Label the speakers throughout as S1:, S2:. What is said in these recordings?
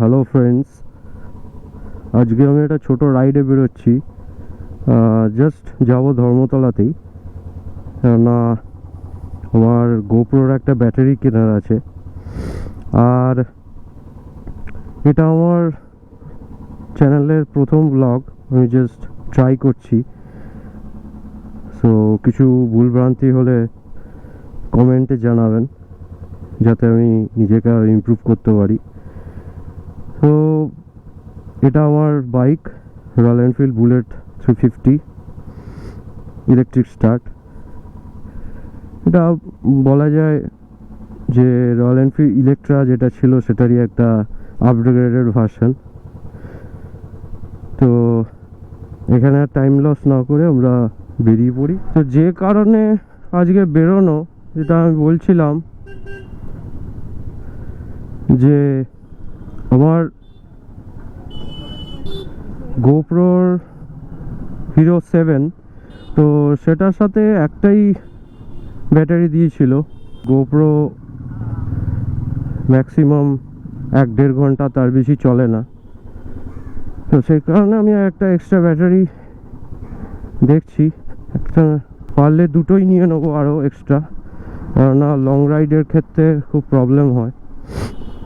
S1: Hello friends, আজকে আমি একটা ছোট রাইডে বেরোচ্ছি। জাস্ট যাব ধর্মতলাতেই, কেননা আমার গোপ্রোর একটা ব্যাটারি কেনার আছে। আর এটা আমার চ্যানেলের প্রথম ব্লগ, আমি জাস্ট ট্রাই করছি। সো কিছু ভুলভ্রান্তি হলে কমেন্টে জানাবেন, যাতে আমি নিজেকে আর ইমপ্রুভ করতে পারি। তো এটা আমার bike, royal Enfield bullet 350 electric start. এটা বলা যায় যে রয়্যাল এনফিল্ড ইলেকট্রা যেটা ছিল সেটারই একটা আপগ্রেডেড ভার্সন। তো এখানে আর টাইম লস না করে আমরা বেরিয়ে পড়ি। তো যে কারণে আজকে বেরোনো, যেটা আমি বলছিলাম, যে আমার গোপ্রোর হিরো 7, তো সেটার সাথে একটাই ব্যাটারি দিয়েছিল। গোপ্রো ম্যাক্সিমাম 1-1.5 ঘন্টা, তার বেশি চলে না। তো সেই কারণে আমি একটা এক্সট্রা ব্যাটারি দেখছি, একটা পারলে দুটোই নিয়ে নেবো আরও এক্সট্রা, কেননা লং রাইডের ক্ষেত্রে খুব প্রবলেম হয়,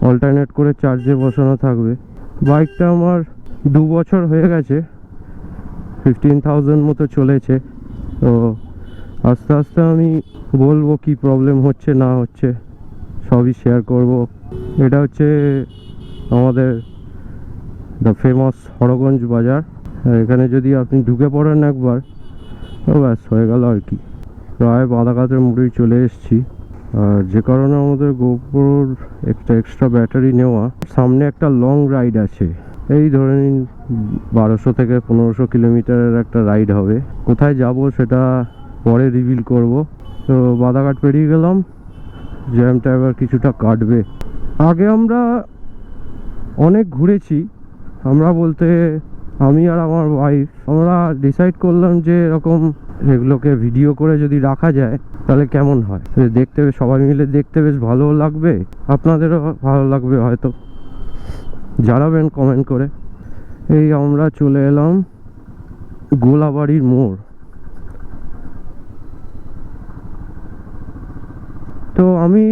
S1: অল্টারনেট করে চার্জে বসানো থাকবে। বাইকটা আমার 2 বছর হয়ে গেছে, 15,000 মতো চলেছে। তো আস্তে আস্তে আমি বলবো কি প্রবলেম হচ্ছে না হচ্ছে, সবই শেয়ার করব। এটা হচ্ছে আমাদের দ্য ফেমাস হরগঞ্জ বাজার। এখানে যদি আপনি ঢুকে পড়েন একবার, তো ব্যাস হয়ে গেল আর কি। প্রায় বাদাঘাটের মোড়েই চলে এসেছি। আর যে কারণে আমাদের গোপ্রোর একটা এক্সট্রা ব্যাটারি নেওয়া, সামনে একটা লং রাইড আছে, এই ধরে নিন 1200 থেকে 1500 কিলোমিটারের একটা রাইড হবে। কোথায় যাব সেটা পরে রিভিল করব। তো বাদাঘাট পেরিয়ে গেলাম, জ্যামটা এবার কিছুটা কাটবে। আগে আমরা অনেক ঘুরেছি, আমরা বলতে আমি আর আমার ওয়াইফ, আমরা ডিসাইড করলাম যে এরকম এগুলোকে ভিডিও করে যদি রাখা যায় তাহলে কেমন হয়। দেখতে সবাই মিলে দেখতে বেশ ভালো লাগবে, আপনাদেরও ভালো লাগবে হয়তো, জানাবেন কমেন্ট করে। এই আমরা চলে এলাম গোলাবাড়ির মোড়। তো আমি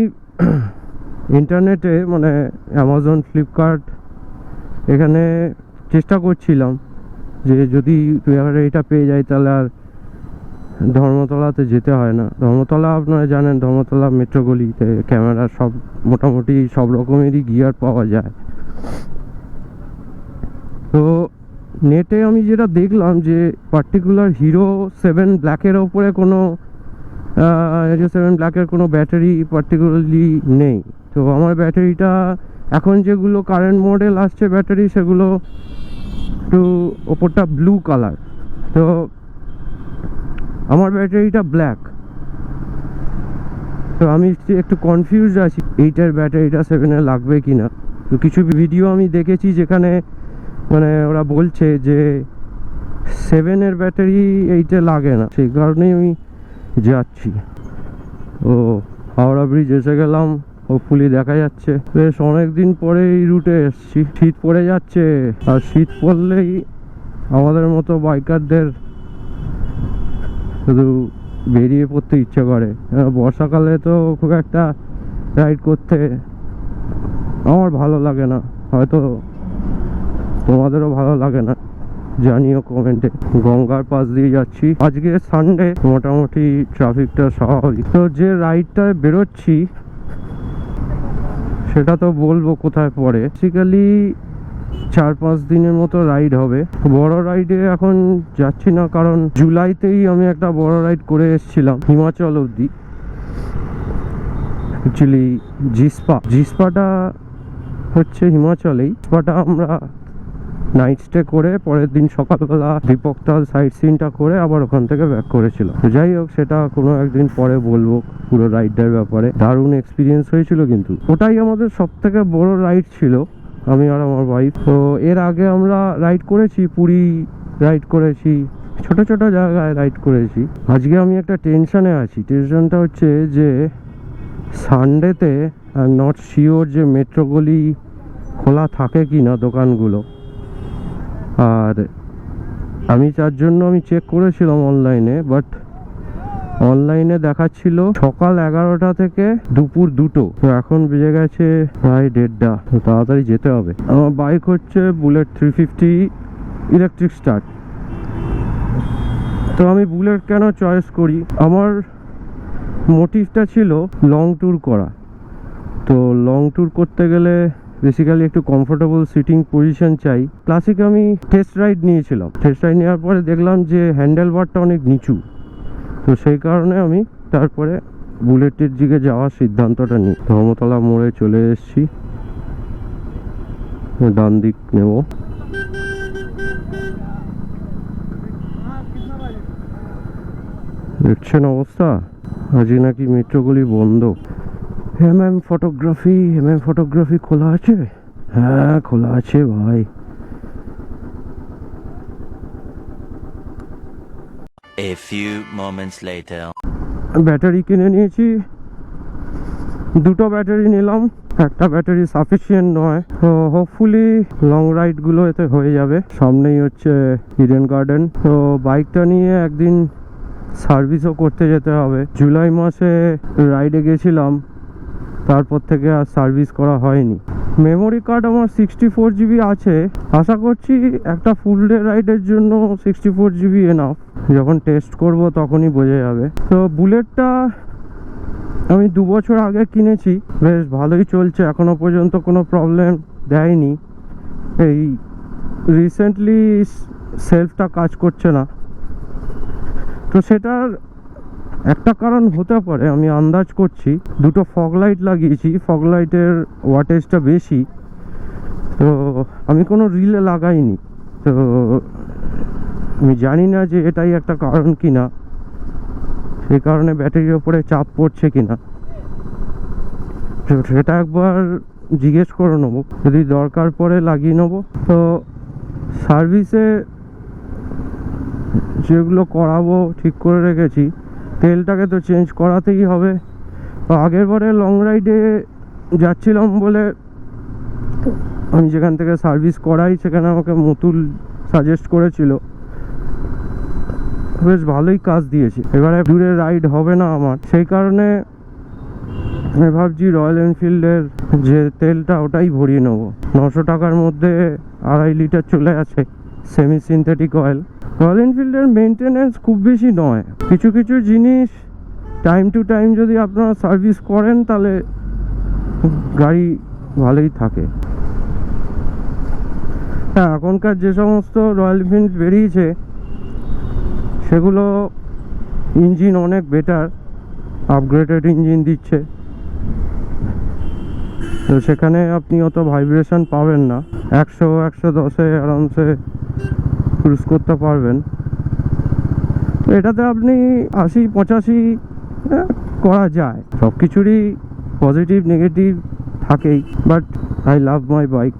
S1: ইন্টারনেটে মানে অ্যামাজন, ফ্লিপকার্ট, এখানে চেষ্টা করছিলাম যে যদি এটা পেয়ে যায় তাহলে আর ধর্মতলাতে যেতে হয় না। ধর্মতলা আপনারা জানেন, ধর্মতলা মেট্রোগলিতে ক্যামেরা সব মোটামুটি সব রকমেরই গিয়ার পাওয়া যায়। তো নেটে আমি যেটা দেখলাম যে পার্টিকুলার হিরো 7 ব্ল্যাকের ওপরে কোনো হিরো 7 ব্ল্যাকের কোনো ব্যাটারি পার্টিকুলারলি নেই। তো আমার ব্যাটারিটা এখন যেগুলো কারেন্ট মডেল আসছে ব্যাটারি, সেগুলো একটু ওপরটা ব্লু কালার। তো আমার ব্যাটারিটা ব্ল্যাক। তো আমি একটু কনফিউজ আছি এইটার ব্যাটারিটা 7-এ লাগবে কি না। তো কিছু ভিডিও আমি দেখেছি যেখানে মানে ওরা বলছে যে 7-এর ব্যাটারি এইটা লাগে না, সেই কারণেই আমি যাচ্ছি। ও হাওড়া ব্রিজ এসে গেলাম, হোপফুলি দেখা যাচ্ছে। বেশ অনেকদিন পরে এই রুটে এসছি। শীত পড়ে যাচ্ছে, আর শীত পড়লেই আমাদের মতো বাইকারদের শুধু বেরিয়ে পড়তে ইচ্ছে করে। বর্ষাকালে তো খুব একটা রাইড করতে আমার ভালো লাগে না, হয়তো তোমাদেরও ভালো লাগে না, জানিও কমেন্টে। গঙ্গার পাশ দিয়ে যাচ্ছি, আজকে সানডে, মোটামুটি ট্রাফিকটা স্বাভাবিক। তো যে রাইডটায় বেরোচ্ছি সেটা তো বলবো কোথায় পড়ে। বেসিক্যালি 4-5 দিনের মতো রাইড হবে। বড় রাইডে এখন যাচ্ছি না, কারণ জুলাইতেই আমি একটা বড় রাইড করে এসেছিলাম হিমাচল অবধি। অ্যাকচুয়ালি জিসপাটা হচ্ছে হিমাচলেই। জিসপাটা আমরা নাইট স্টে করে পরের দিন সকালবেলা দীপকতাল সাইট সিনটা করে আবার ওখান থেকে ব্যাক করেছিল। তো যাই হোক, সেটা কোনো একদিন পরে বলবো পুরো রাইডটার ব্যাপারে। দারুণ এক্সপিরিয়েন্স হয়েছিল, কিন্তু ওটাই আমাদের সব থেকে বড় রাইড ছিল, আমি আর আমার ওয়াইফ। তো এর আগে আমরা রাইড করেছি, পুরী রাইড করেছি, ছোট ছোট জায়গায় রাইড করেছি। আজকে আমি একটা টেনশনে আছি। টেনশনটা হচ্ছে যে সানডেতে নট শিওর যে মেট্রোগলি খোলা থাকে কি না দোকানগুলো। আর আমি তার জন্য আমি চেক করেছিলাম অনলাইনে, বাট অনলাইনে দেখাচ্ছিল সকাল 11টা থেকে দুপুর 2টো। তো এখন বেজে গেছে প্রায় 1:30। তাড়াতাড়ি যেতে হবে। আমার বাইক হচ্ছে বুলেট 350 ইলেকট্রিক স্টার্ট। তো আমি বুলেট কেন চয়েস করি, আমার মোটিভটা ছিল লং ট্যুর করা। তো লং ট্যুর করতে গেলে বেসিক্যালি একটু কমফোর্টেবল সিটিং পজিশন চাই। ক্লাসিক আমি টেস্ট রাইড নিয়েছিলাম, টেস্ট রাইড নেওয়ার পরে দেখলাম যে হ্যান্ডেল বারটা অনেক নিচু। তো সেই কারণে আমি তারপরে বুলেটের দিকে যাওয়ার সিদ্ধান্তটা নিই। ধর্মতলা মোড়ে চলে এসেছি, ডান দিক নেব। দেখছেন অবস্থা, আজকে নাকি মেট্রোগুলি বন্ধ। ফটোগ্রাফি খোলা আছে? হ্যাঁ খোলা আছে ভাই।
S2: A few moments later.
S1: Battery কিনে নিয়েছি, 2টো ব্যাটারি নিলাম। একটা ব্যাটারি সাফিসিয়েন্ট নয়, তো হোপফুলি লং রাইডগুলো এতে হয়ে যাবে। সামনেই হচ্ছে ইডেন গার্ডেন। তো বাইকটা নিয়ে একদিন সার্ভিসও করতে যেতে হবে। জুলাই মাসে রাইডে গেছিলাম, তারপর থেকে আর সার্ভিস করা হয়নি। মেমোরি কার্ড আমার 64 GB আছে। আশা করছি একটা ফুল ডে রাইডের জন্য 64 GB এনাফ। যখন টেস্ট করব তখনই বোঝা যাবে। তো বুলেটটা আমি 2 বছর আগে কিনেছি, বেশ ভালোই চলছে, এখনো পর্যন্ত কোনো প্রবলেম দেয়নি। এই রিসেন্টলি সেলফটা কাজ করছে না, তো সেটার একটা কারণ হতে পারে, আমি আন্দাজ করছি। 2টো ফগ লাইট লাগিয়েছি, ফগ লাইটের ওয়াটেজটা বেশি। তো আমি কোনো রিলে লাগাইনি, তো আমি জানি না যে এটাই একটা কারণ কিনা, সেই কারণে ব্যাটারির ওপরে চাপ পড়ছে কিনা। তো সেটা একবার জিজ্ঞেস করে নেবো, যদি দরকার পড়ে লাগিয়ে নেবো। তো সার্ভিসে যেগুলো করাবো ঠিক করে রেখেছি, তেলটাকে তো চেঞ্জ করাতেই হবে। তো আগের বারে লং রাইডে যাচ্ছিলাম বলে আমি যেখান থেকে সার্ভিস করাই, সেখানে আমাকে মতুল সাজেস্ট করেছিল, বেশ ভালোই কাজ দিয়েছে। এবারে দূরে রাইড হবে না আমার, সেই কারণে আমি ভাবছি রয়্যাল এনফিল্ডের যে তেলটা ওটাই ভরিয়ে নেবো। 900 টাকার মধ্যে 2.5 লিটার চলে আছে সেমি সিনথেটিক অয়েল। রয়্যাল এনফিল্ডের মেনটেনেন্স খুব বেশি নয়, কিছু কিছু জিনিস টাইম টু টাইম যদি আপনারা সার্ভিস করেন তাহলে গাড়ি ভালোই থাকে। হ্যাঁ, এখনকার যে সমস্ত রয়্যাল এনফিল্ড বেরিয়েছে সেগুলো ইঞ্জিন অনেক বেটার, আপগ্রেডেড ইঞ্জিন দিচ্ছে। তো সেখানে আপনি অত ভাইব্রেশন পাবেন না, 100-110-এ আরামসে ক্রুজ করতে পারবেন। তো এটাতে আপনি 80-85 করা যায়। সব কিছুরই পজিটিভ নেগেটিভ থাকেই, but I love my bike,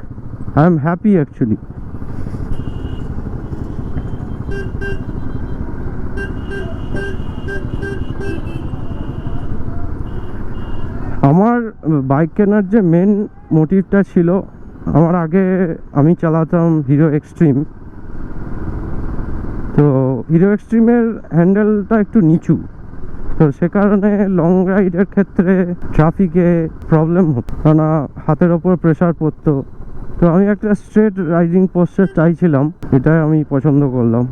S1: I am happy actually. আমার বাইক কেনার যে মেন মোটিভটা ছিল, আমার আগে আমি চালাতাম হিরো এক্সট্রিম। তো হিরো এক্সট্রিমের হ্যান্ডেলটা একটু নিচু, তো সে কারণে লং রাইডের ক্ষেত্রে ট্রাফিকে প্রবলেম হতো, কারণ হাতের ওপর প্রেশার পড়তো। তো আমি একটা স্ট্রেট রাইডিং পোস্টার চাইছিলাম, এটাই আমি পছন্দ করলাম।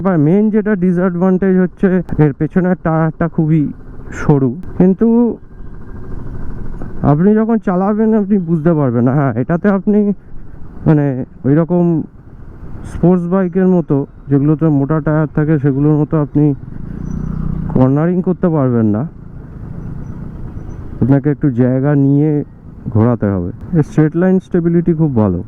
S1: বা মেন যেটা ডিসঅ্যাডভান্টেজ হচ্ছে এর পেছনের টায়ারটা খুবই সরু, কিন্তু আপনি যখন চালাবেন আপনি বুঝতে পারবেন না। হ্যাঁ, এটাতে আপনি মানে ওই রকম স্পোর্টস বাইকের মতো যেগুলোতে মোটা টায়ার থাকে সেগুলোর মতো আপনি কর্নারিং করতে পারবেন না, আপনাকে একটু জায়গা নিয়ে ঘোরাতে হবে। স্ট্রেট লাইন স্টেবিলিটি খুব ভালো।